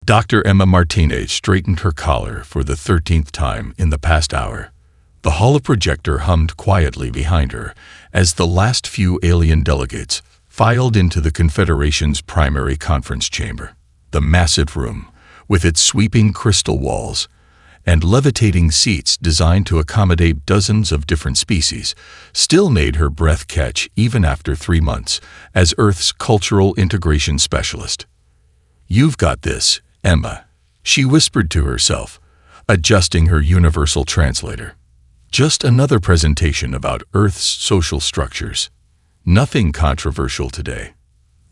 Dr. Emma Martinez straightened her collar for the 13th time in the past hour. The holoprojector hummed quietly behind her as the last few alien delegates filed into the Confederation's primary conference chamber. The massive room, with its sweeping crystal walls and levitating seats designed to accommodate dozens of different species, still made her breath catch even after 3 months as Earth's cultural integration specialist. "You've got this, Emma," she whispered to herself, adjusting her universal translator. Just another presentation about Earth's social structures. Nothing controversial today.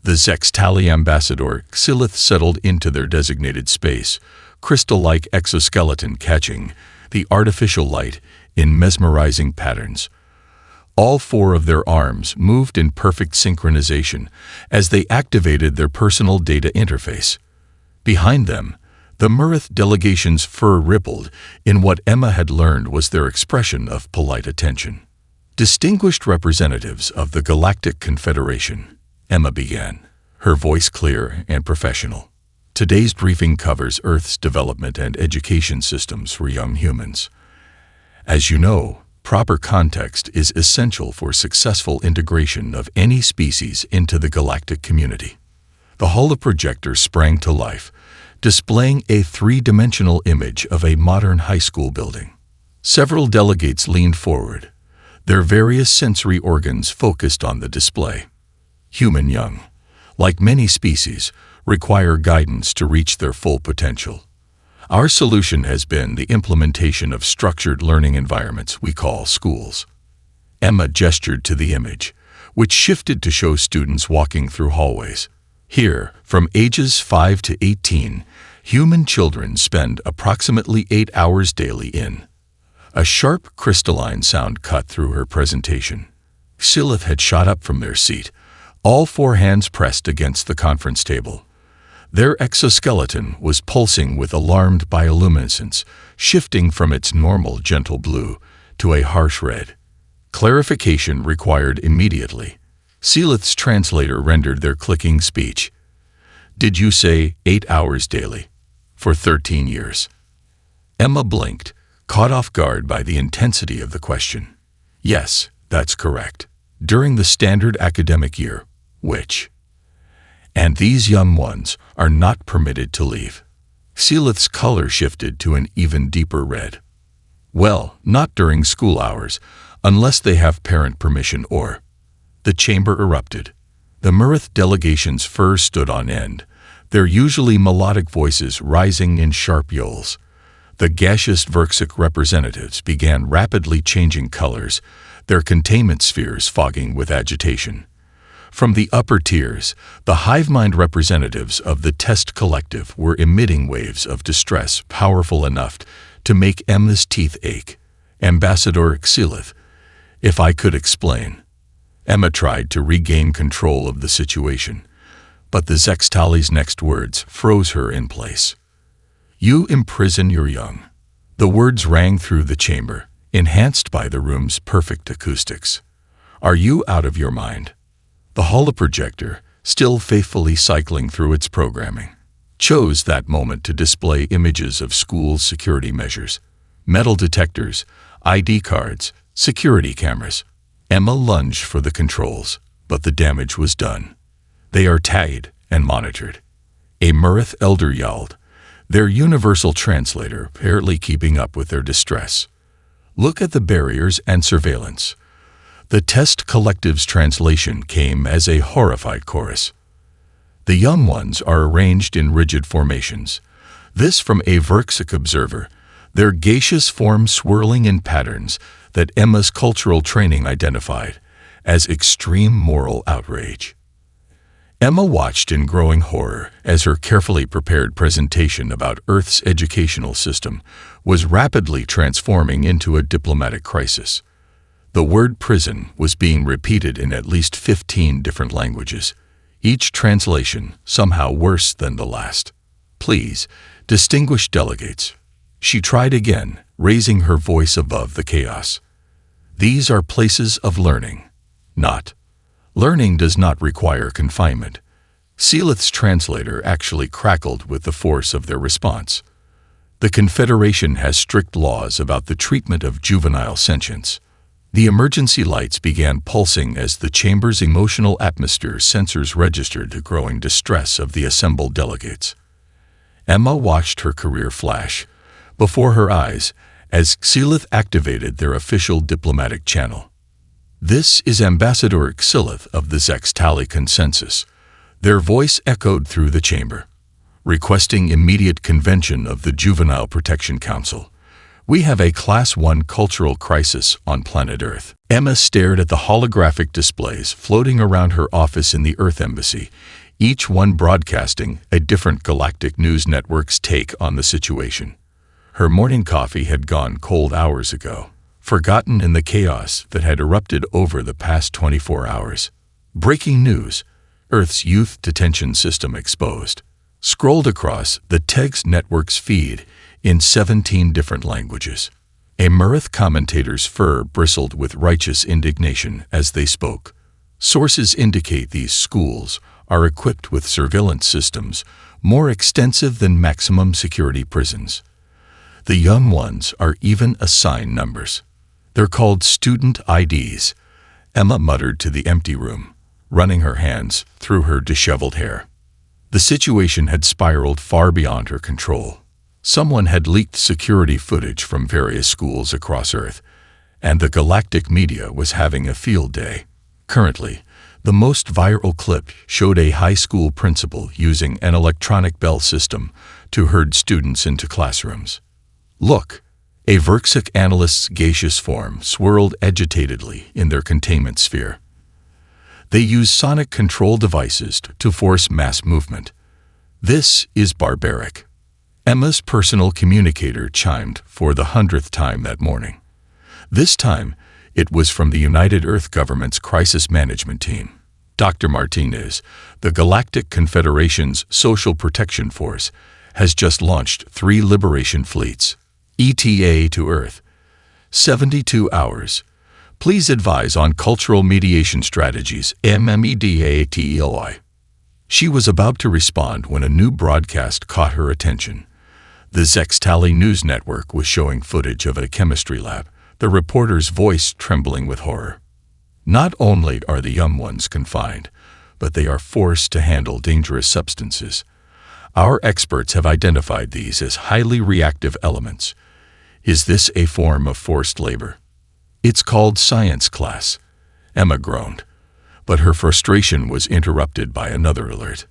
The Zextali ambassador Xylith settled into their designated space, crystal-like exoskeleton catching the artificial light in mesmerizing patterns. All 4 of their arms moved in perfect synchronization as they activated their personal data interface. Behind them, the Murith delegation's fur rippled in what Emma had learned was their expression of polite attention. "Distinguished representatives of the Galactic Confederation," Emma began, her voice clear and professional. "Today's briefing covers Earth's development and education systems for young humans. As you know, proper context is essential for successful integration of any species into the galactic community." The holoprojector sprang to life, displaying a 3-dimensional image of a modern high school building. Several delegates leaned forward, their various sensory organs focused on the display. Human young, like many species, require guidance to reach their full potential. Our solution has been the implementation of structured learning environments we call schools. Emma gestured to the image, which shifted to show students walking through hallways. Here, from ages 5 to 18, human children spend approximately 8 hours daily in. A sharp, crystalline sound cut through her presentation. Xylith had shot up from their seat, all 4 hands pressed against the conference table. Their exoskeleton was pulsing with alarmed bioluminescence, shifting from its normal gentle blue to a harsh red. Clarification required immediately. Xylith's translator rendered their clicking speech. "Did you say 8 hours daily? For 13 years?" Emma blinked, caught off guard by the intensity of the question. "Yes, that's correct. During the standard academic year, which? And these young ones are not permitted to leave." Xylith's color shifted to an even deeper red. "Well, not during school hours, unless they have parent permission or—" The chamber erupted. The Murith delegation's fur stood on end, their usually melodic voices rising in sharp yells. The gaseous Verxic representatives began rapidly changing colors, their containment spheres fogging with agitation. From the upper tiers, the hive-mind representatives of the test collective were emitting waves of distress powerful enough to make Emma's teeth ache. "Ambassador Xylith, if I could explain." Emma tried to regain control of the situation, but the Zextali's next words froze her in place. "You imprison your young." The words rang through the chamber, enhanced by the room's perfect acoustics. "Are you out of your mind?" The holoprojector, still faithfully cycling through its programming, chose that moment to display images of school security measures, metal detectors, ID cards, security cameras. Emma lunged for the controls, but the damage was done. "They are tagged and monitored." A Murith elder yelled, their universal translator apparently keeping up with their distress. "Look at the barriers and surveillance." The test collective's translation came as a horrified chorus. "The young ones are arranged in rigid formations." This from a Verxic observer, their gaseous form swirling in patterns that Emma's cultural training identified as extreme moral outrage. Emma watched in growing horror as her carefully prepared presentation about Earth's educational system was rapidly transforming into a diplomatic crisis. The word prison was being repeated in at least 15 different languages, each translation somehow worse than the last. "Please, distinguished delegates." She tried again, raising her voice above the chaos. "These are places of learning, not. Learning does not require confinement. Sealith's translator actually crackled with the force of their response. The Confederation has strict laws about the treatment of juvenile sentience. The emergency lights began pulsing as the chamber's emotional atmosphere sensors registered the growing distress of the assembled delegates. Emma watched her career flash before her eyes as Xylith activated their official diplomatic channel. "This is Ambassador Xylith of the Zextali Consensus." Their voice echoed through the chamber, requesting immediate convention of the Juvenile Protection Council. "We have a Class 1 cultural crisis on planet Earth." Emma stared at the holographic displays floating around her office in the Earth Embassy, each one broadcasting a different galactic news network's take on the situation. Her morning coffee had gone cold hours ago, forgotten in the chaos that had erupted over the past 24 hours. Breaking news: Earth's youth detention system exposed. Scrolled across the TEGS network's feed in 17 different languages. A Murith commentator's fur bristled with righteous indignation as they spoke. Sources indicate these schools are equipped with surveillance systems more extensive than maximum security prisons. The young ones are even assigned numbers. They're called student IDs, Emma muttered to the empty room, running her hands through her disheveled hair. The situation had spiraled far beyond her control. Someone had leaked security footage from various schools across Earth, and the galactic media was having a field day. Currently, the most viral clip showed a high school principal using an electronic bell system to herd students into classrooms. "Look!" A Verxic analyst's gaseous form swirled agitatedly in their containment sphere. They use sonic control devices to force mass movement. "This is barbaric." Emma's personal communicator chimed for the 100th time that morning. This time, it was from the United Earth Government's crisis management team. Dr. Martinez, the Galactic Confederation's Social Protection Force, has just launched 3 liberation fleets. ETA to Earth. 72 hours. Please advise on cultural mediation strategies, MMEDATELY. She was about to respond when a new broadcast caught her attention. The Zextali News Network was showing footage of a chemistry lab, the reporter's voice trembling with horror. "Not only are the young ones confined, but they are forced to handle dangerous substances. Our experts have identified these as highly reactive elements. Is this a form of forced labor?" "It's called science class," Emma groaned, but her frustration was interrupted by another alert.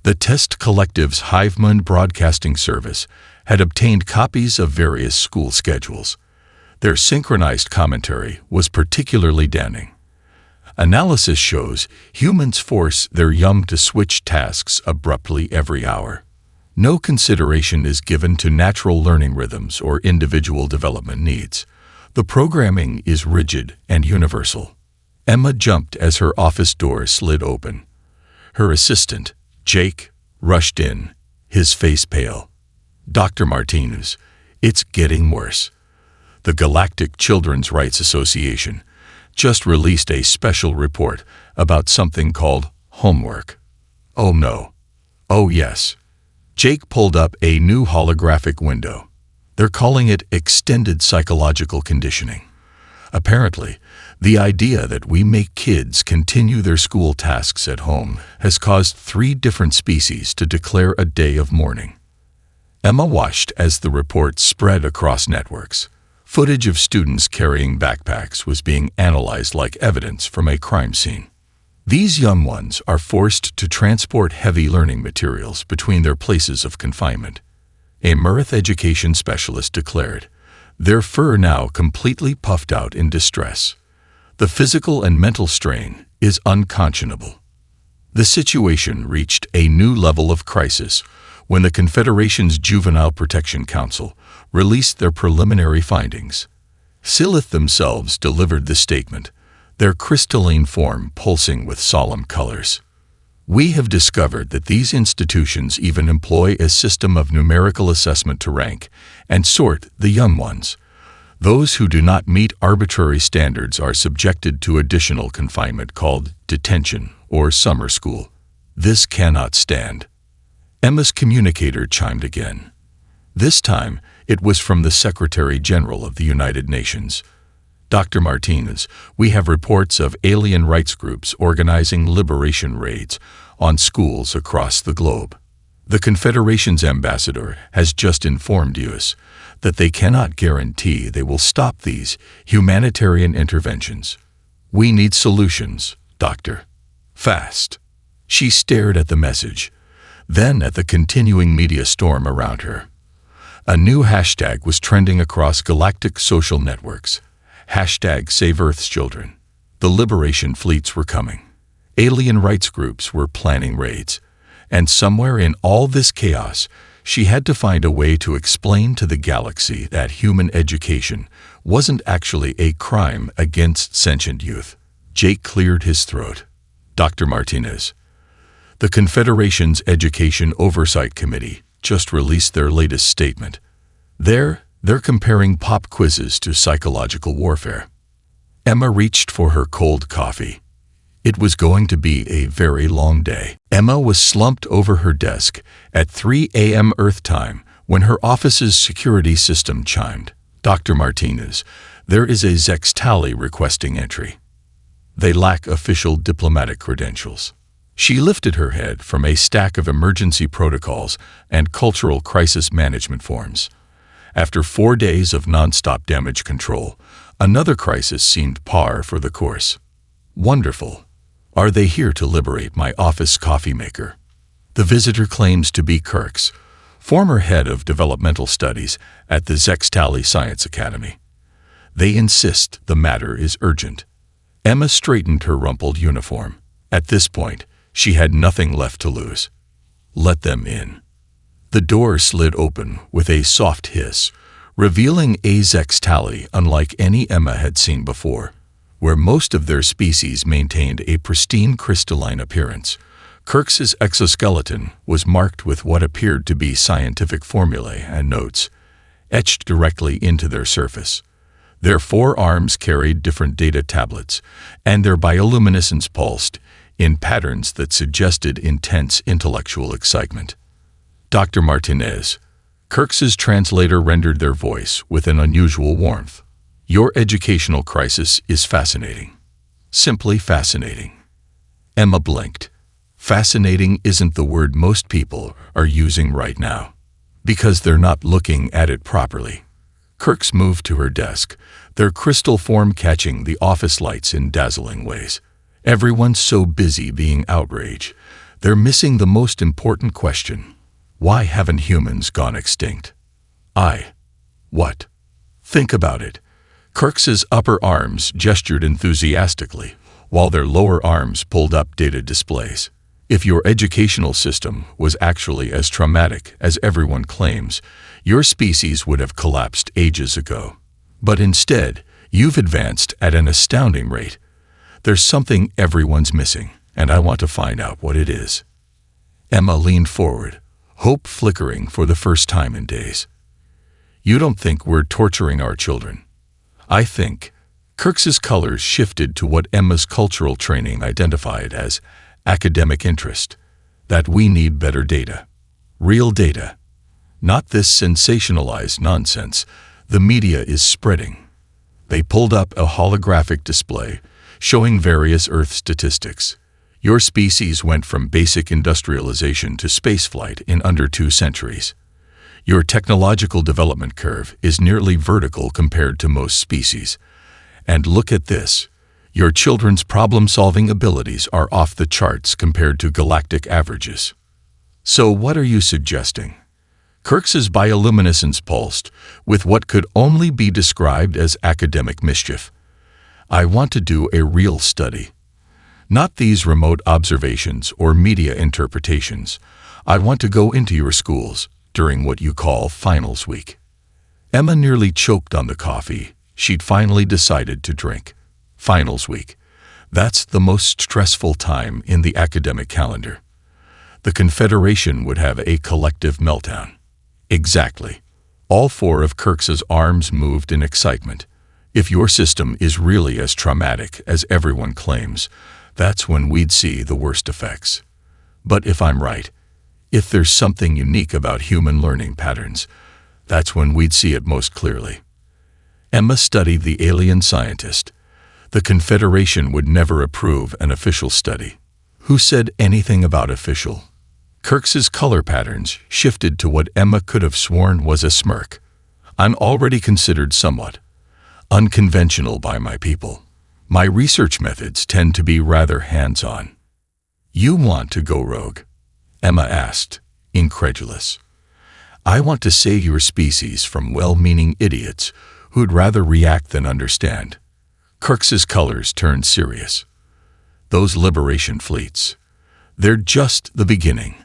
The Test Collective's HiveMund broadcasting service had obtained copies of various school schedules. Their synchronized commentary was particularly damning. Analysis shows humans force their young to switch tasks abruptly every hour. No consideration is given to natural learning rhythms or individual development needs. The programming is rigid and universal. Emma jumped as her office door slid open. Her assistant, Jake, rushed in, his face pale. "Dr. Martinez, it's getting worse. The Galactic Children's Rights Association just released a special report about something called homework." "Oh no." "Oh yes." Jake pulled up a new holographic window. "They're calling it extended psychological conditioning. Apparently, the idea that we make kids continue their school tasks at home has caused 3 different species to declare a day of mourning." Emma watched as the report spread across networks. Footage of students carrying backpacks was being analyzed like evidence from a crime scene. These young ones are forced to transport heavy learning materials between their places of confinement. A Murith education specialist declared, their fur now completely puffed out in distress. The physical and mental strain is unconscionable. The situation reached a new level of crisis when the Confederation's Juvenile Protection Council released their preliminary findings. Silith themselves delivered the statement, their crystalline form pulsing with solemn colors. "We have discovered that these institutions even employ a system of numerical assessment to rank and sort the young ones. Those who do not meet arbitrary standards are subjected to additional confinement called detention or summer school. This cannot stand. Emma's communicator chimed again. This time, it was from the Secretary General of the United Nations. Dr. Martinez, we have reports of alien rights groups organizing liberation raids on schools across the globe. The Confederation's ambassador has just informed us that they cannot guarantee they will stop these humanitarian interventions. We need solutions, Doctor. Fast. She stared at the message, then at the continuing media storm around her. A new hashtag was trending across galactic social networks. Hashtag Save Earth's Children. The liberation fleets were coming. Alien rights groups were planning raids. And somewhere in all this chaos, she had to find a way to explain to the galaxy that human education wasn't actually a crime against sentient youth. Jake cleared his throat. Dr. Martinez, the Confederation's Education Oversight Committee just released their latest statement. They're comparing pop quizzes to psychological warfare. Emma reached for her cold coffee. It was going to be a very long day. Emma was slumped over her desk at 3 a.m. Earth time when her office's security system chimed. Dr. Martinez, there is a Zex tally requesting entry. They lack official diplomatic credentials. She lifted her head from a stack of emergency protocols and cultural crisis management forms. After 4 days of nonstop damage control, another crisis seemed par for the course. Wonderful. Are they here to liberate my office coffee maker? The visitor claims to be Kirk's, former head of developmental studies at the Zextali Science Academy. They insist the matter is urgent. Emma straightened her rumpled uniform. At this point, she had nothing left to lose. Let them in. The door slid open with a soft hiss, revealing a Zextali unlike any Emma had seen before. Where most of their species maintained a pristine crystalline appearance, Kirk's exoskeleton was marked with what appeared to be scientific formulae and notes, etched directly into their surface. Their 4 arms carried different data tablets, and their bioluminescence pulsed in patterns that suggested intense intellectual excitement. Dr. Martinez, Kirk's translator rendered their voice with an unusual warmth. Your educational crisis is fascinating. Simply fascinating. Emma blinked. Fascinating isn't the word most people are using right now, because they're not looking at it properly. Kirk's moved to her desk, their crystal form catching the office lights in dazzling ways. Everyone's so busy being outraged, they're missing the most important question. Why haven't humans gone extinct? What? Think about it. Kirk's upper arms gestured enthusiastically, while their lower arms pulled up data displays. If your educational system was actually as traumatic as everyone claims, your species would have collapsed ages ago. But instead, you've advanced at an astounding rate. There's something everyone's missing, and I want to find out what it is. Emma leaned forward, hope flickering for the first time in days. You don't think we're torturing our children? I think. Kirk's colors shifted to what Emma's cultural training identified as academic interest, that we need better data. Real data. Not this sensationalized nonsense the media is spreading. They pulled up a holographic display showing various Earth statistics. Your species went from basic industrialization to spaceflight in under 2 centuries. Your technological development curve is nearly vertical compared to most species. And look at this. Your children's problem-solving abilities are off the charts compared to galactic averages. So what are you suggesting? Kirk's bioluminescence pulsed with what could only be described as academic mischief. I want to do a real study. Not these remote observations or media interpretations. I want to go into your schools during what you call finals week. Emma nearly choked on the coffee she'd finally decided to drink. Finals week. That's the most stressful time in the academic calendar. The Confederation would have a collective meltdown. Exactly. All 4 of Kirk's arms moved in excitement. If your system is really as traumatic as everyone claims, that's when we'd see the worst effects. But if I'm right, if there's something unique about human learning patterns, that's when we'd see it most clearly. Emma studied the alien scientist. The Confederation would never approve an official study. Who said anything about official? Kirks's color patterns shifted to what Emma could have sworn was a smirk. I'm already considered somewhat unconventional by my people. My research methods tend to be rather hands-on. You want to go rogue? Emma asked, incredulous. I want to save your species from well-meaning idiots who'd rather react than understand. Kirks's colors turned serious. Those liberation fleets, they're just the beginning.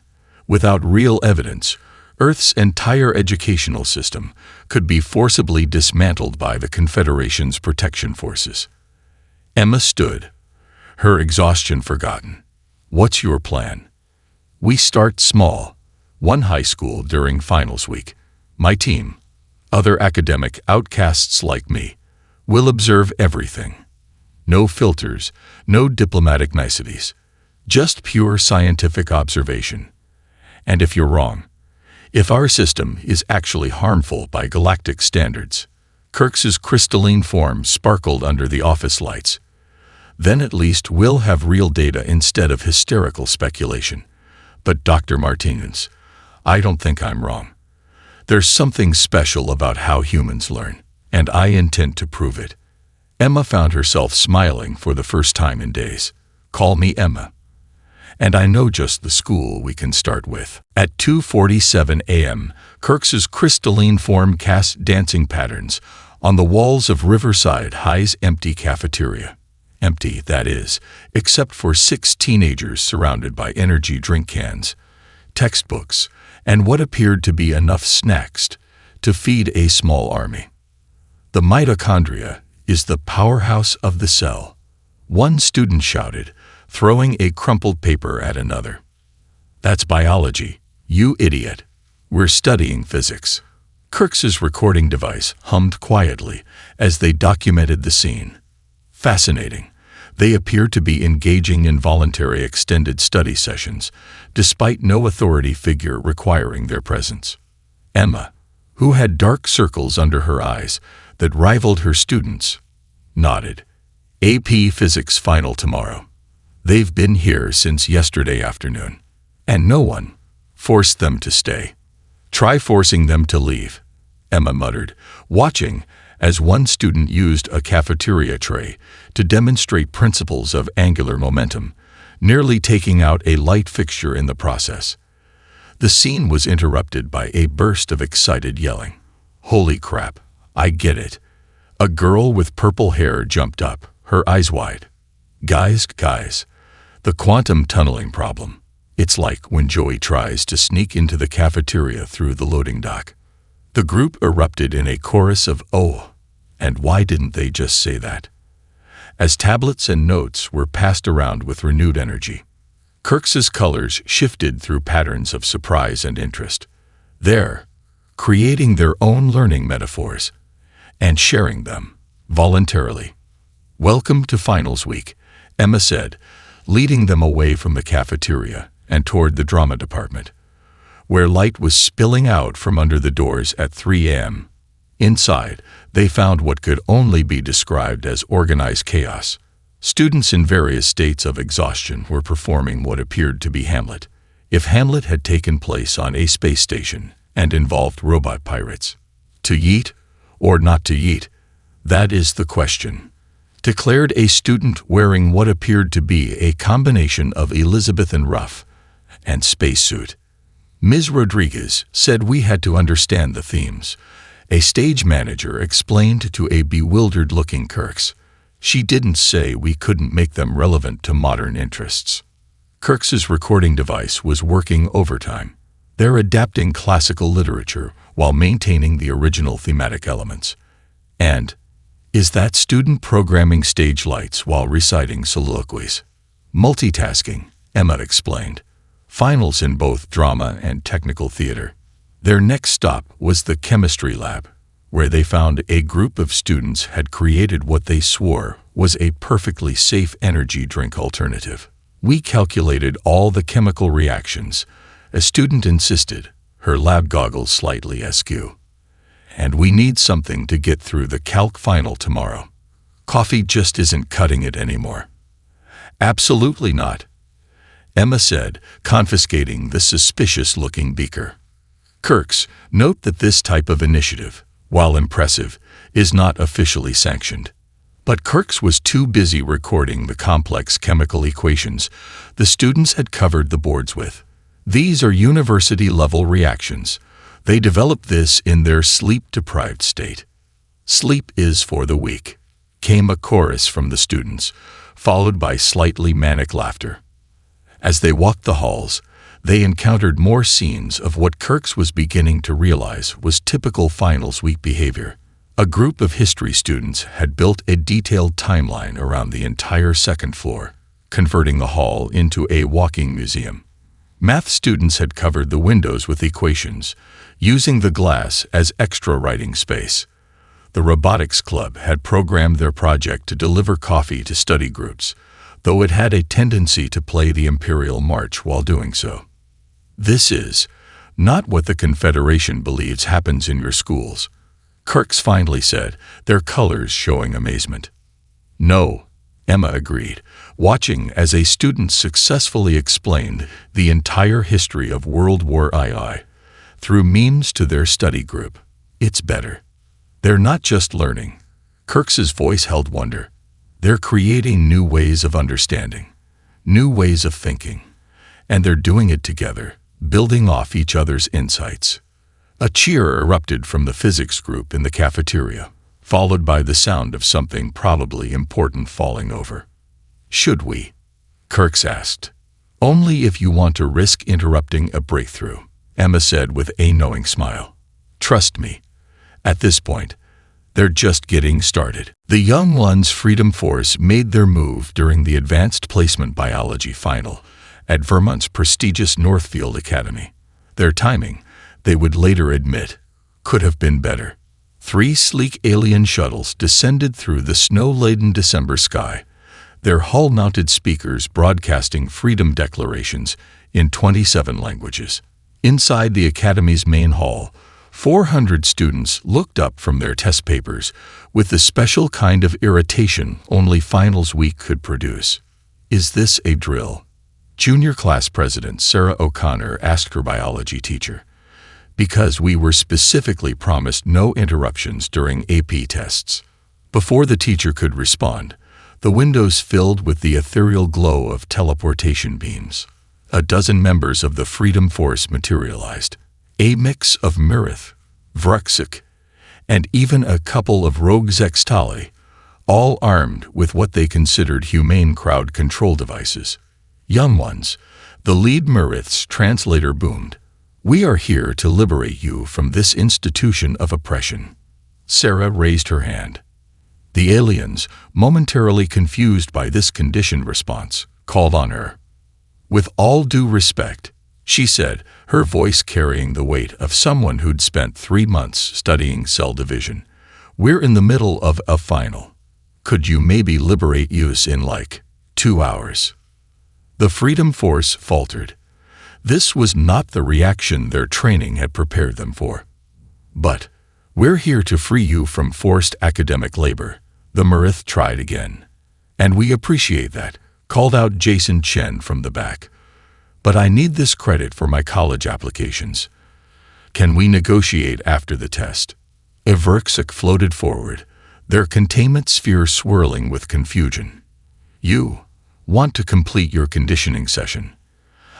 Without real evidence, Earth's entire educational system could be forcibly dismantled by the Confederation's protection forces. Emma stood, her exhaustion forgotten. What's your plan? We start small. One high school during finals week. My team, other academic outcasts like me, will observe everything. No filters, no diplomatic niceties, just pure scientific observation. And if you're wrong, if our system is actually harmful by galactic standards, Kirks's crystalline form sparkled under the office lights, then at least we'll have real data instead of hysterical speculation. But Dr. Martinez, I don't think I'm wrong. There's something special about how humans learn, and I intend to prove it. Emma found herself smiling for the first time in days. Call me Emma. And I know just the school we can start with. At 2:47 a.m., Kirks's crystalline form cast dancing patterns on the walls of Riverside High's empty cafeteria. Empty, that is, except for 6 teenagers surrounded by energy drink cans, textbooks, and what appeared to be enough snacks to feed a small army. The mitochondria is the powerhouse of the cell, one student shouted, throwing a crumpled paper at another. That's biology, you idiot. We're studying physics. Kirks's recording device hummed quietly as they documented the scene. Fascinating. They appeared to be engaging in voluntary extended study sessions, despite no authority figure requiring their presence. Emma, who had dark circles under her eyes that rivaled her students, nodded. AP Physics final tomorrow. They've been here since yesterday afternoon, and no one forced them to stay. Try forcing them to leave, Emma muttered, watching as one student used a cafeteria tray to demonstrate principles of angular momentum, nearly taking out a light fixture in the process. The scene was interrupted by a burst of excited yelling. Holy crap, I get it. A girl with purple hair jumped up, her eyes wide. Guys, the quantum tunneling problem. It's like when Joey tries to sneak into the cafeteria through the loading dock. The group erupted in a chorus of "Oh, and why didn't they just say that?" as tablets and notes were passed around with renewed energy. Kirks's colors shifted through patterns of surprise and interest. They're creating their own learning metaphors and sharing them voluntarily. Welcome to finals week, Emma said, leading them away from the cafeteria and toward the drama department, where light was spilling out from under the doors at 3 a.m. Inside, they found what could only be described as organized chaos. Students in various states of exhaustion were performing what appeared to be Hamlet, if Hamlet had taken place on a space station and involved robot pirates. To yeet or not to yeet? That is the question, declared a student wearing what appeared to be a combination of Elizabethan ruff and spacesuit. Ms. Rodriguez said we had to understand the themes. A stage manager explained to a bewildered-looking Kirks. She didn't say we couldn't make them relevant to modern interests. Kirks's recording device was working overtime. They're adapting classical literature while maintaining the original thematic elements. And is that student programming stage lights while reciting soliloquies? Multitasking, Emma explained. Finals in both drama and technical theater. Their next stop was the chemistry lab, where they found a group of students had created what they swore was a perfectly safe energy drink alternative. We calculated all the chemical reactions, a student insisted, her lab goggles slightly askew. And we need something to get through the calc final tomorrow. Coffee just isn't cutting it anymore. Absolutely not, Emma said, confiscating the suspicious-looking beaker. Kirks, note that this type of initiative, while impressive, is not officially sanctioned. But Kirks was too busy recording the complex chemical equations the students had covered the boards with. These are university-level reactions. They develop this in their sleep-deprived state. Sleep is for the weak, came a chorus from the students, followed by slightly manic laughter. As they walked the halls, they encountered more scenes of what Kirks was beginning to realize was typical finals week behavior. A group of history students had built a detailed timeline around the entire second floor, converting the hall into a walking museum. Math students had covered the windows with equations, using the glass as extra writing space. The robotics club had programmed their project to deliver coffee to study groups, though it had a tendency to play the Imperial March while doing so. This is not what the Confederation believes happens in your schools, Kirks finally said, their colors showing amazement. No, Emma agreed, watching as a student successfully explained the entire history of World War II through memes to their study group. It's better. They're not just learning. Kirks's voice held wonder. They're creating new ways of understanding, new ways of thinking, and they're doing it together, building off each other's insights. A cheer erupted from the physics group in the cafeteria, followed by the sound of something probably important falling over. Should we? Kirks asked. Only if you want to risk interrupting a breakthrough, Emma said with a knowing smile. Trust me. At this point, they're just getting started. The Young Ones Freedom Force made their move during the Advanced Placement Biology final at Vermont's prestigious Northfield Academy. Their timing, they would later admit, could have been better. 3 sleek alien shuttles descended through the snow-laden December sky, their hull-mounted speakers broadcasting freedom declarations in 27 languages. Inside the Academy's main hall, 400 students looked up from their test papers with the special kind of irritation only finals week could produce. Is this a drill? Junior class president Sarah O'Connor asked her biology teacher. Because we were specifically promised no interruptions during AP tests. Before the teacher could respond, the windows filled with the ethereal glow of teleportation beams. A dozen members of the Freedom Force materialized. A mix of Mirith, Vrksik, and even a couple of rogue Zextali, all armed with what they considered humane crowd control devices. Young Ones, the lead Mirith's translator boomed. We are here to liberate you from this institution of oppression. Sarah raised her hand. The aliens, momentarily confused by this conditioned response, called on her. With all due respect, she said, her voice carrying the weight of someone who'd spent 3 months studying cell division. We're in the middle of a final. Could you maybe liberate us in 2 hours? The Freedom Force faltered. This was not the reaction their training had prepared them for. But, we're here to free you from forced academic labor, the Mirith tried again. And we appreciate that, called out Jason Chen from the back. But I need this credit for my college applications. Can we negotiate after the test? Vrksik floated forward, their containment sphere swirling with confusion. You want to complete your conditioning session.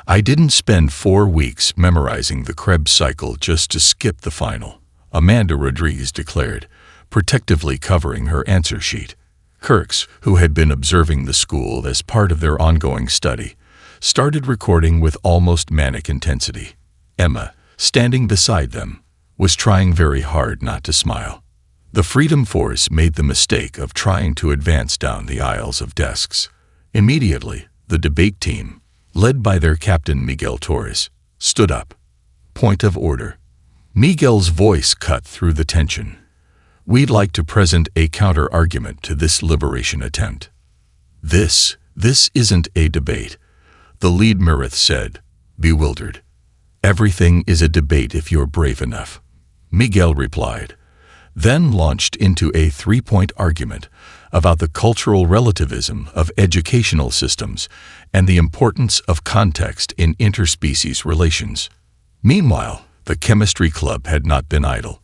I didn't spend 4 weeks memorizing the Krebs cycle just to skip the final, Amanda Rodriguez declared, protectively covering her answer sheet. Kirks, who had been observing the school as part of their ongoing study, started recording with almost manic intensity. Emma, standing beside them, was trying very hard not to smile. The Freedom Force made the mistake of trying to advance down the aisles of desks. Immediately, the debate team, led by their captain Miguel Torres, stood up. Point of order. Miguel's voice cut through the tension. We'd like to present a counter-argument to this liberation attempt. This isn't a debate, the lead Mirith said, bewildered. Everything is a debate if you're brave enough, Miguel replied, then launched into a three-point argument about the cultural relativism of educational systems and the importance of context in interspecies relations. Meanwhile, the chemistry club had not been idle.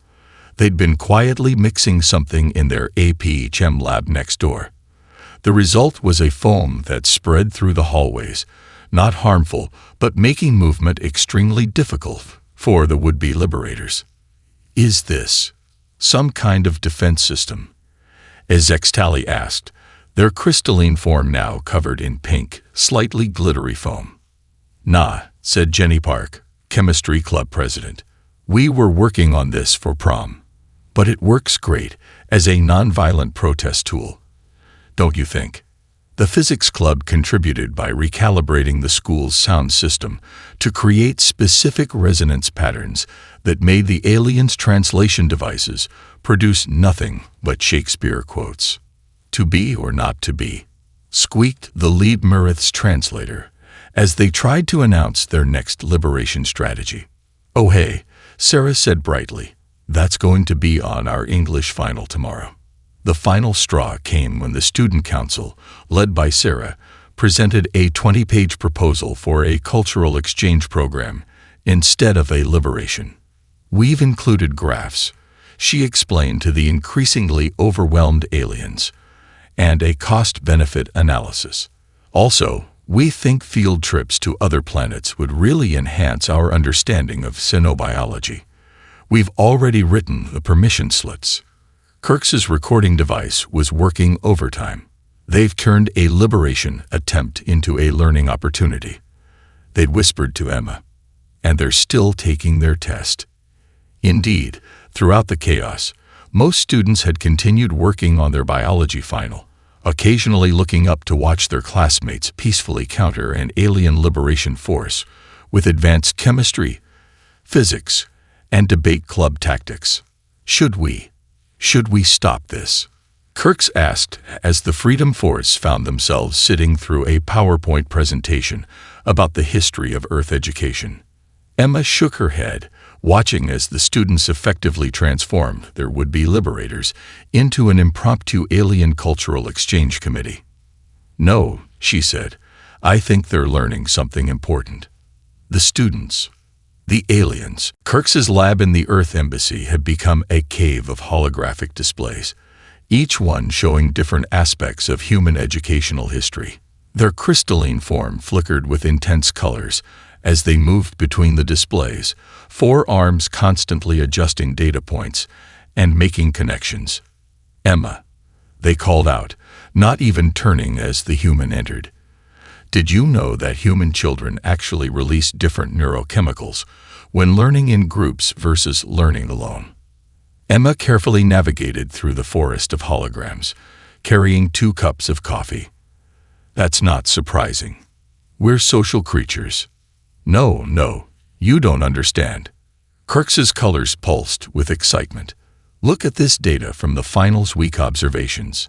They'd been quietly mixing something in their AP Chem lab next door. The result was a foam that spread through the hallways, not harmful, but making movement extremely difficult for the would-be liberators. Is this some kind of defense system? As Extali asked, their crystalline form now covered in pink, slightly glittery foam. Nah, said Jenny Park, chemistry club president. We were working on this for prom. But it works great as a nonviolent protest tool. Don't you think? The physics club contributed by recalibrating the school's sound system to create specific resonance patterns that made the aliens' translation devices produce nothing but Shakespeare quotes. To be or not to be, squeaked the lead Mirith's translator as they tried to announce their next liberation strategy. Oh hey, Sarah said brightly, that's going to be on our English final tomorrow. The final straw came when the student council, led by Sarah, presented a 20-page proposal for a cultural exchange program instead of a liberation. We've included graphs, she explained to the increasingly overwhelmed aliens, and a cost-benefit analysis. Also, we think field trips to other planets would really enhance our understanding of xenobiology. We've already written the permission slips. Kirks's recording device was working overtime. They've turned a liberation attempt into a learning opportunity. They'd whispered to Emma. And they're still taking their test. Indeed, throughout the chaos, most students had continued working on their biology final, occasionally looking up to watch their classmates peacefully counter an alien liberation force with advanced chemistry, physics, and debate club tactics. Should we stop this? Kirks asked as the Freedom Force found themselves sitting through a PowerPoint presentation about the history of Earth education. Emma shook her head, watching as the students effectively transformed their would-be liberators into an impromptu alien cultural exchange committee. No, she said, I think they're learning something important. The students. The aliens. Kirks's lab in the Earth Embassy had become a cave of holographic displays, each one showing different aspects of human educational history. Their crystalline form flickered with intense colors as they moved between the displays, four arms constantly adjusting data points and making connections. Emma, they called out, not even turning as the human entered. Did you know that human children actually release different neurochemicals when learning in groups versus learning alone? Emma carefully navigated through the forest of holograms, carrying 2 cups of coffee. That's not surprising. We're social creatures. No, you don't understand. Kirks's colors pulsed with excitement. Look at this data from the finals week observations.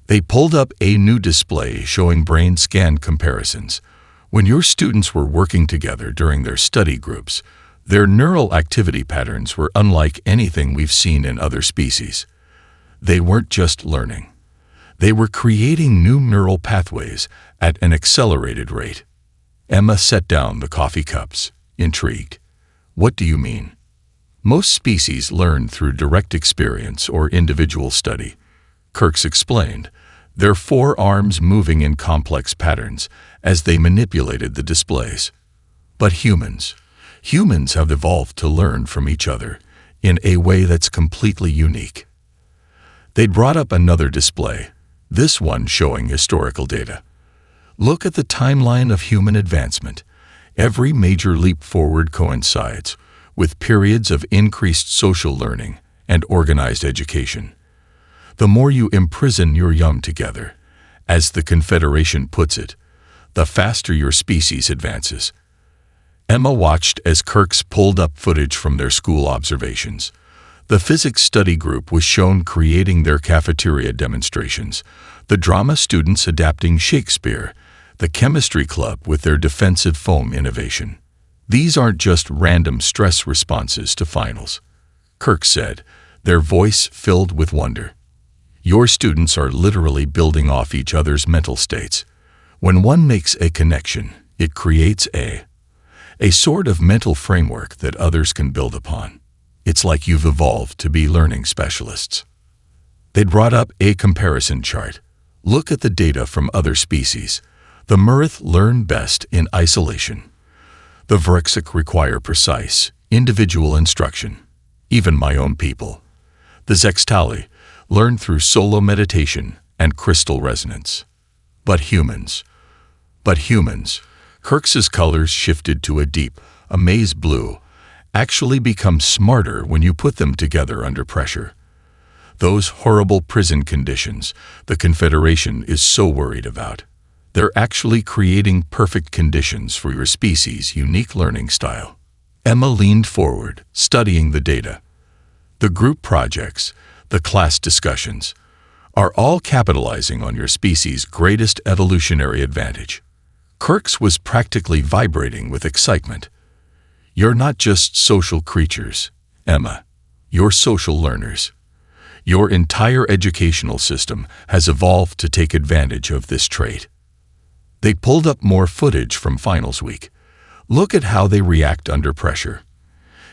They pulled up a new display showing brain scan comparisons. When your students were working together during their study groups, their neural activity patterns were unlike anything we've seen in other species. They weren't just learning. They were creating new neural pathways at an accelerated rate. Emma set down the coffee cups, intrigued. What do you mean? Most species learn through direct experience or individual study. Kirks explained, their 4 arms moving in complex patterns as they manipulated the displays. But humans have evolved to learn from each other in a way that's completely unique. They'd brought up another display, this one showing historical data. Look at the timeline of human advancement. Every major leap forward coincides with periods of increased social learning and organized education. The more you imprison your young together, as the Confederation puts it, the faster your species advances. Emma watched as Kirks pulled up footage from their school observations. The physics study group was shown creating their cafeteria demonstrations, the drama students adapting Shakespeare, the chemistry club with their defensive foam innovation. These aren't just random stress responses to finals, Kirk said, their voice filled with wonder. Your students are literally building off each other's mental states. When one makes a connection, it creates a sort of mental framework that others can build upon. It's like you've evolved to be learning specialists. They brought up a comparison chart. Look at the data from other species. The Murith learn best in isolation. The Vrexic require precise, individual instruction. Even my own people. The Zextali learn through solo meditation and crystal resonance. But humans, Kirk's colors shifted to a deep, amaze blue, actually become smarter when you put them together under pressure. Those horrible prison conditions the Confederation is so worried about. They're actually creating perfect conditions for your species' unique learning style. Emma leaned forward, studying the data. The group projects, the class discussions, are all capitalizing on your species' greatest evolutionary advantage. Kirk's was practically vibrating with excitement. You're not just social creatures, Emma. You're social learners. Your entire educational system has evolved to take advantage of this trait. They pulled up more footage from finals week. Look at how they react under pressure.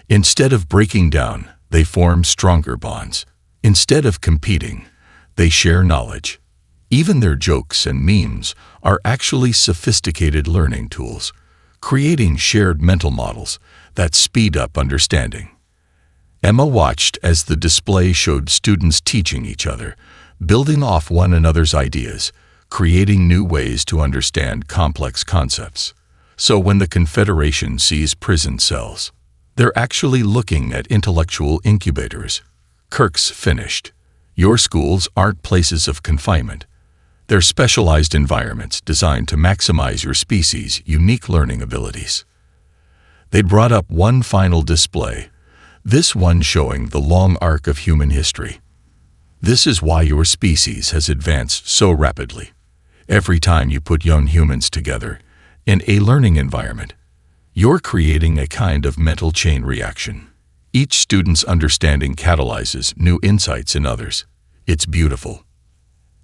Instead of breaking down, they form stronger bonds. Instead of competing, they share knowledge. Even their jokes and memes are actually sophisticated learning tools, creating shared mental models that speed up understanding. Emma watched as the display showed students teaching each other, building off one another's ideas, creating new ways to understand complex concepts. So when the Confederation sees prison cells, they're actually looking at intellectual incubators. Kirk's finished. Your schools aren't places of confinement. They're specialized environments designed to maximize your species' unique learning abilities. They brought up one final display, this one showing the long arc of human history. This is why your species has advanced so rapidly. Every time you put young humans together in a learning environment, you're creating a kind of mental chain reaction. Each student's understanding catalyzes new insights in others. It's beautiful.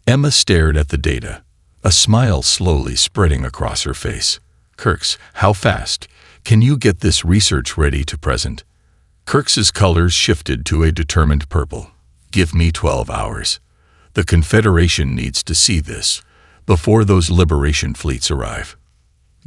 Emma stared at the data, a smile slowly spreading across her face. Kirk's, how fast can you get this research ready to present? Kirk's colors shifted to a determined purple. Give me 12 hours. The Confederation needs to see this before those liberation fleets arrive.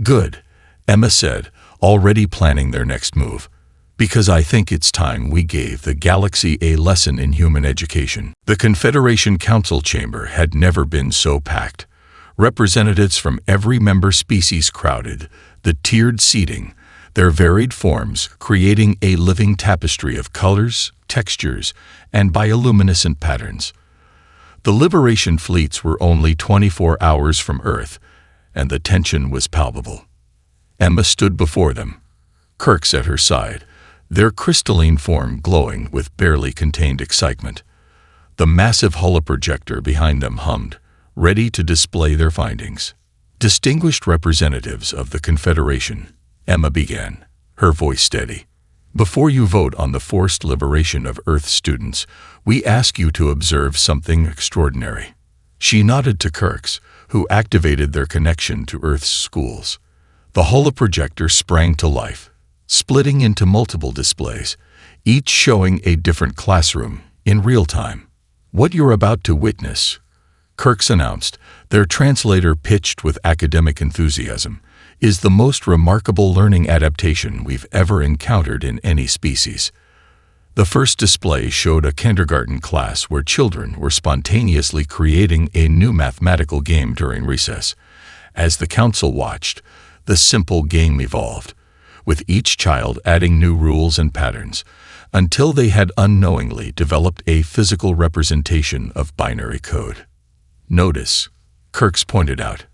Good, Emma said, already planning their next move. Because I think it's time we gave the galaxy a lesson in human education. The Confederation Council chamber had never been so packed. Representatives from every member species crowded, the tiered seating, their varied forms creating a living tapestry of colors, textures, and bioluminescent patterns. The liberation fleets were only 24 hours from Earth, and the tension was palpable. Emma stood before them, Kirk's at her side, their crystalline form glowing with barely contained excitement. The massive holoprojector behind them hummed, ready to display their findings. Distinguished representatives of the Confederation, Emma began, her voice steady. Before you vote on the forced liberation of Earth students, we ask you to observe something extraordinary. She nodded to Kirk's, who activated their connection to Earth's schools. The holoprojector sprang to life, splitting into multiple displays, each showing a different classroom in real time. What you're about to witness, Kirk's announced, their translator pitched with academic enthusiasm, is the most remarkable learning adaptation we've ever encountered in any species. The first display showed a kindergarten class where children were spontaneously creating a new mathematical game during recess. As the council watched, the simple game evolved, with each child adding new rules and patterns, until they had unknowingly developed a physical representation of binary code. Notice, Kirk's pointed out,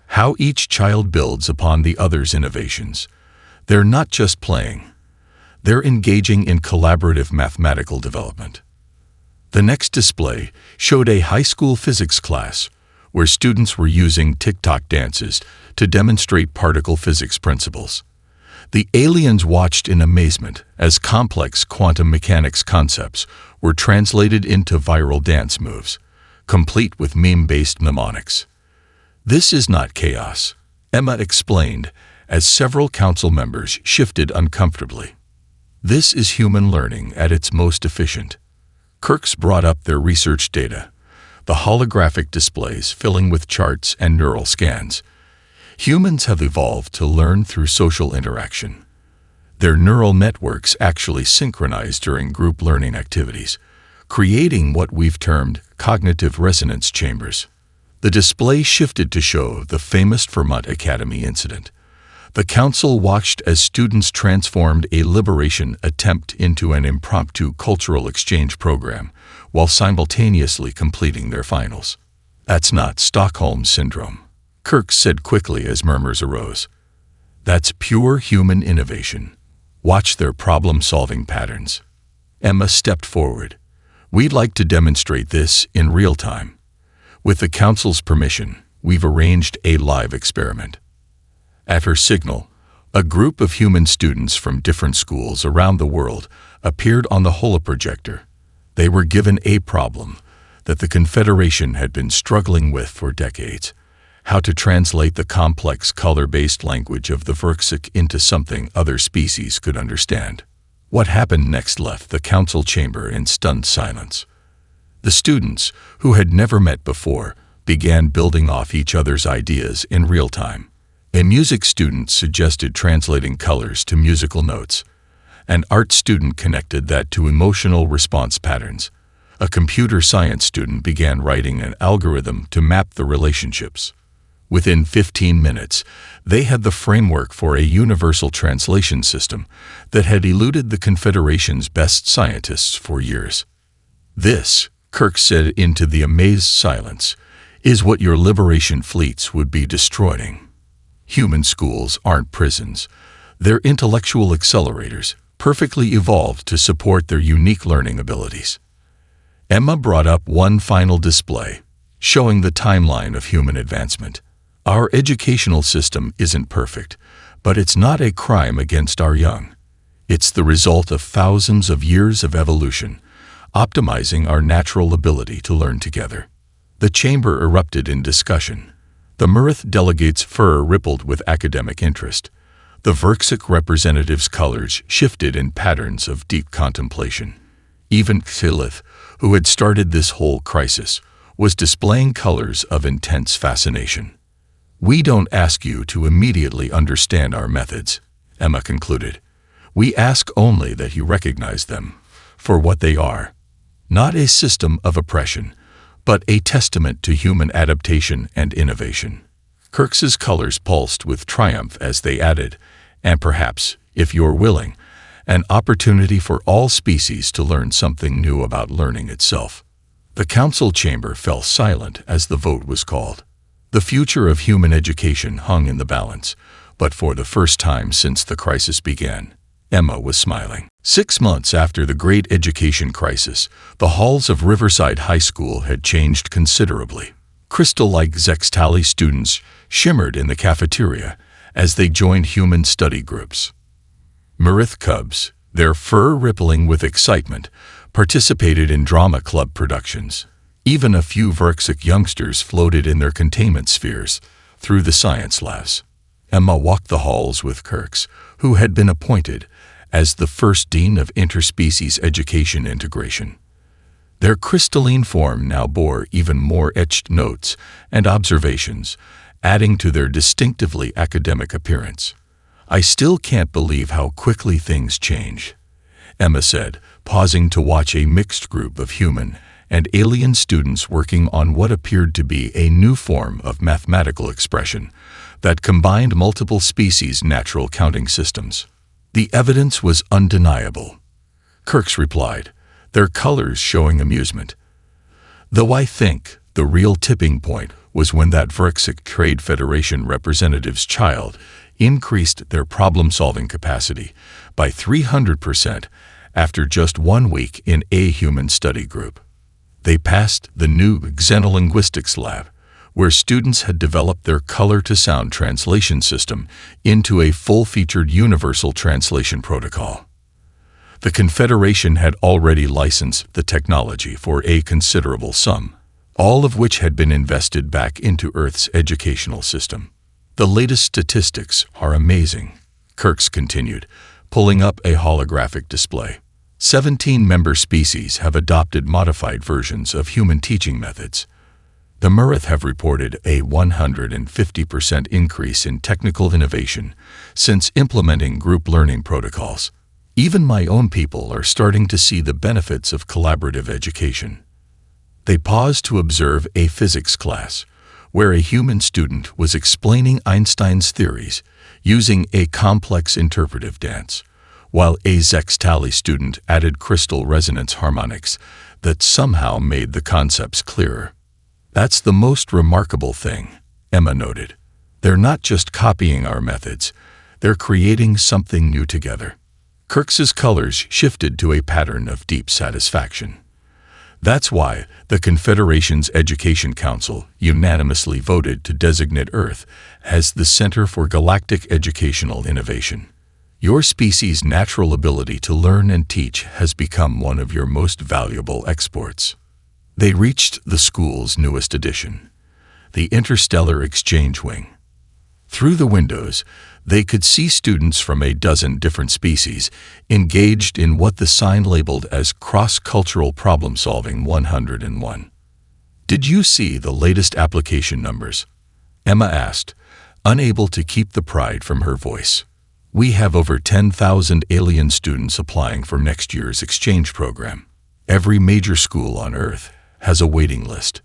how each child builds upon the other's innovations. They're not just playing. They're engaging in collaborative mathematical development. The next display showed a high school physics class, where students were using TikTok dances to demonstrate particle physics principles. The aliens watched in amazement as complex quantum mechanics concepts were translated into viral dance moves, complete with meme-based mnemonics. "This is not chaos," Emma explained, as several council members shifted uncomfortably. "This is human learning at its most efficient." Kirks brought up their research data, the holographic displays filling with charts and neural scans. Humans have evolved to learn through social interaction. Their neural networks actually synchronize during group learning activities, creating what we've termed cognitive resonance chambers. The display shifted to show the famous Vermont Academy incident. The council watched as students transformed a liberation attempt into an impromptu cultural exchange program while simultaneously completing their finals. "That's not Stockholm Syndrome," Kirk said quickly as murmurs arose. "That's pure human innovation. Watch their problem-solving patterns." Emma stepped forward. "We'd like to demonstrate this in real time. With the council's permission, we've arranged a live experiment." At her signal, a group of human students from different schools around the world appeared on the holoprojector. They were given a problem that the Confederation had been struggling with for decades: how to translate the complex color-based language of the Verksik into something other species could understand. What happened next left the council chamber in stunned silence. The students, who had never met before, began building off each other's ideas in real time. A music student suggested translating colors to musical notes. An art student connected that to emotional response patterns. A computer science student began writing an algorithm to map the relationships. Within 15 minutes, they had the framework for a universal translation system that had eluded the Confederation's best scientists for years. "This," Kirk said into the amazed silence, "is what your liberation fleets would be destroying. Human schools aren't prisons. They're intellectual accelerators, perfectly evolved to support their unique learning abilities." Emma brought up one final display, showing the timeline of human advancement. "Our educational system isn't perfect, but it's not a crime against our young. It's the result of thousands of years of evolution, optimizing our natural ability to learn together." The chamber erupted in discussion. The Murith delegates' fur rippled with academic interest. The Verksik representatives' colors shifted in patterns of deep contemplation. Even Xilith, who had started this whole crisis, was displaying colors of intense fascination. "We don't ask you to immediately understand our methods," Emma concluded. "We ask only that you recognize them for what they are. Not a system of oppression, but a testament to human adaptation and innovation." Kirks's colors pulsed with triumph as they added, "And perhaps, if you're willing, an opportunity for all species to learn something new about learning itself." The council chamber fell silent as the vote was called. The future of human education hung in the balance, but for the first time since the crisis began, Emma was smiling. 6 months after the Great Education Crisis, the halls of Riverside High School had changed considerably. Crystal-like Zextali students shimmered in the cafeteria as they joined human study groups. Murith cubs, their fur rippling with excitement, participated in drama club productions. Even a few Verksik youngsters floated in their containment spheres through the science labs. Emma walked the halls with Kirks, who had been appointed as the first dean of interspecies education integration. Their crystalline form now bore even more etched notes and observations, adding to their distinctively academic appearance. "I still can't believe how quickly things change," Emma said, pausing to watch a mixed group of human and alien students working on what appeared to be a new form of mathematical expression that combined multiple species' natural counting systems. "The evidence was undeniable," Kirks replied, their colors showing amusement. "Though I think the real tipping point was when that Verksik Trade Federation representative's child increased their problem-solving capacity by 300% after just 1 week in a human study group. They passed the new xenolinguistics lab, where students had developed their color-to-sound translation system into a full-featured universal translation protocol. The Confederation had already licensed the technology for a considerable sum, all of which had been invested back into Earth's educational system. The latest statistics are amazing, Kirks continued, pulling up a holographic display. 17 member species have adopted modified versions of human teaching methods. The Murith have reported a 150% increase in technical innovation since implementing group learning protocols. Even my own people are starting to see the benefits of collaborative education. They paused to observe a physics class, where a human student was explaining Einstein's theories using a complex interpretive dance, while a Zextali student added crystal resonance harmonics that somehow made the concepts clearer. That's the most remarkable thing, Emma noted. They're not just copying our methods, they're creating something new together. Kirks's colors shifted to a pattern of deep satisfaction. That's why the Confederation's Education Council unanimously voted to designate Earth as the Center for Galactic Educational Innovation. Your species' natural ability to learn and teach has become one of your most valuable exports. They reached the school's newest addition, the Interstellar Exchange Wing. Through the windows, they could see students from a dozen different species engaged in what the sign labeled as Cross-Cultural Problem-Solving 101. "Did you see the latest application numbers?" Emma asked, unable to keep the pride from her voice. "We have over 10,000 alien students applying for next year's exchange program. Every major school on Earth has a waiting list.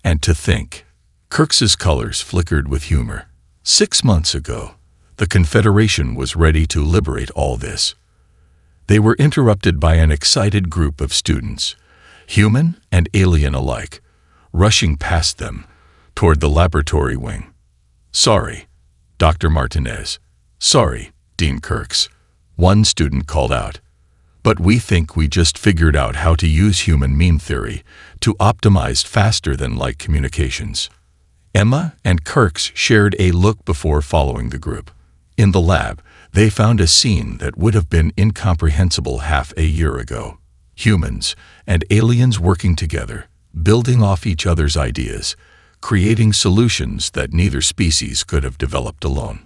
And to think," Kirks's colors flickered with humor, 6 months ago, the Confederation was ready to liberate all this. They were interrupted by an excited group of students, human and alien alike, rushing past them toward the laboratory wing. "Sorry, Dr. Martinez. Sorry, Dean Kirks," one student called out. "But we think we just figured out how to use human meme theory to optimize faster-than-light communications." Emma and Kirks shared a look before following the group. In the lab, they found a scene that would have been incomprehensible half a year ago. Humans and aliens working together, building off each other's ideas, creating solutions that neither species could have developed alone.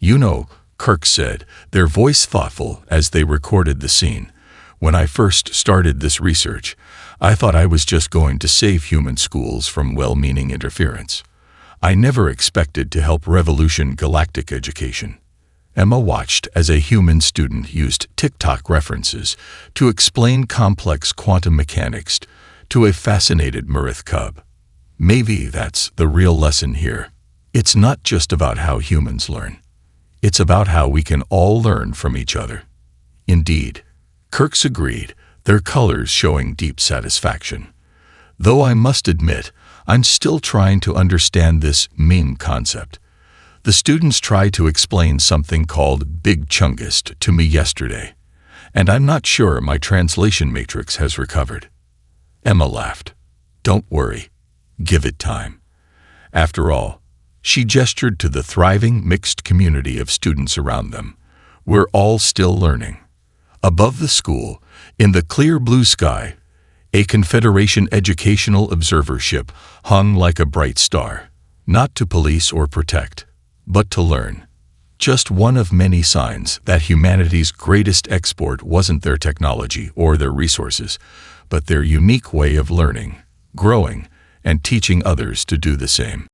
"You know," Kirk said, their voice thoughtful as they recorded the scene, "when I first started this research, I thought I was just going to save human schools from well-meaning interference. I never expected to help revolution galactic education." Emma watched as a human student used TikTok references to explain complex quantum mechanics to a fascinated Murith cub. Maybe that's the real lesson here. It's not just about how humans learn. It's about how we can all learn from each other. Indeed, Kirks agreed, their colors showing deep satisfaction. "Though I must admit, I'm still trying to understand this meme concept. The students tried to explain something called Big Chungist to me yesterday, and I'm not sure my translation matrix has recovered." Emma laughed. "Don't worry. Give it time. After all," she gestured to the thriving mixed community of students around them, "we're all still learning." Above the school, in the clear blue sky, a Confederation educational observer ship hung like a bright star, not to police or protect, but to learn. Just one of many signs that humanity's greatest export wasn't their technology or their resources, but their unique way of learning, growing, and teaching others to do the same.